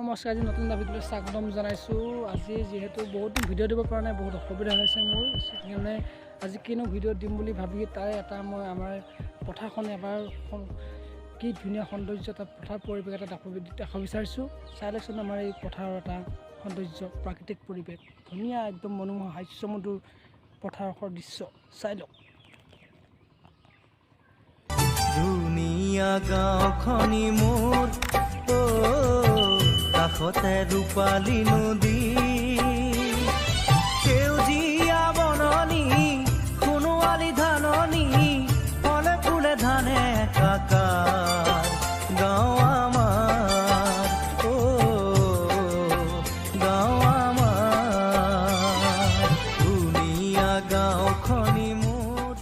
নমস্কাৰ। আজি নতুন এটা ভিডিঅ'লৈ স্বাগতম জনাইছোঁ। আজি যিহেতু বহুত দিন ভিডিঅ' দিব পৰা নাই, বহুত অসুবিধা হৈছে মোৰ, সেইকাৰণে আজি কিনো ভিডিঅ' দিম বুলি ভাবি তাৰে এটা মই আমাৰ পথাৰখন এবাৰ কি ধুনীয়া সৌন্দৰ্য এটা পথাৰ পৰিৱেশ এটা দেখাব বিচাৰিছোঁ। চাই লওকচোন আমাৰ এই পথাৰৰ এটা সৌন্দৰ্য, প্ৰাকৃতিক পৰিৱেশ, ধুনীয়া একদম মনোমোহা হাস্যমধুৰ পথাৰৰ দৃশ্য চাই লওক। ধুনীয়া গাঁওখনি মোৰ কাষতে ৰূপালী নদী, সেউজীয়া বননি, সোণোৱালী ধাননি, ফলে ফুলে ধানে একাকাৰ। গাঁও আমাৰ, গাঁও আমাৰ, ধুনীয়া গাঁওখনি মোৰ,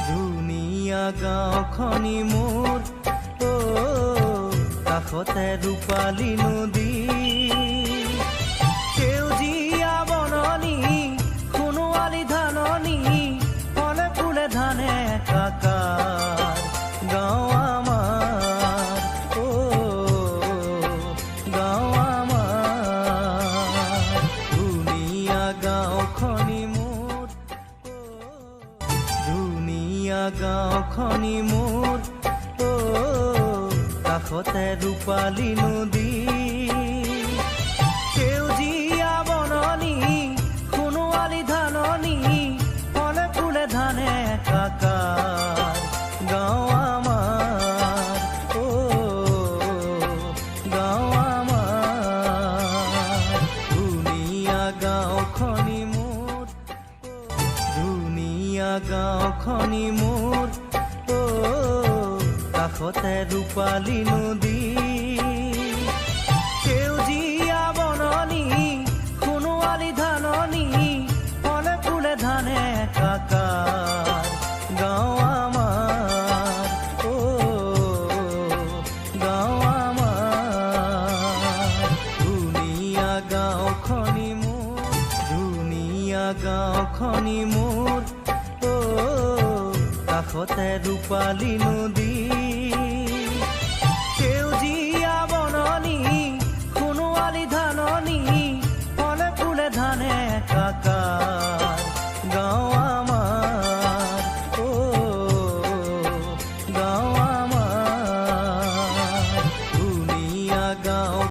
ধুনীয়া গাঁওখনি মোৰ কাষতে ৰূপালী নদী, সেউজীয়া বননি, সোণোৱালী ধাননি, ফলে ফুলে ধানে একাকাৰ। গাঁও আমাৰ, গাঁও আমাৰ, ধুনীয়া গাঁওখনি মোৰ, ধুনীয়া গাঁওখনি মোৰ কাষতে ৰূপালী নদী, সেউজীয়া বননি, সোণোৱালী ধাননি, ফলে ফুলে ধানে একাকাৰ। গাঁও আমাৰ, গাঁও আমাৰ, ধুনীয়া গাঁওখনি মোৰ, ধুনীয়া গাঁওখনি মোৰ কাষতে ৰূপালী নদী, সেউজীয়া বননি, সোণোৱালী ধাননি, ফলে ফুলে ধানে একাকাৰ। গাঁও আমাৰ, গাঁও আমাৰ, ধুনীয়া গাঁওখনি মোৰ, ধুনীয়া গাঁওখনি মোৰ কাষতে ৰূপালী নদী, সেউজীয়া বননি, সোণোৱালী ধাননি, ফলে ফুলে ধানে একাকাৰ।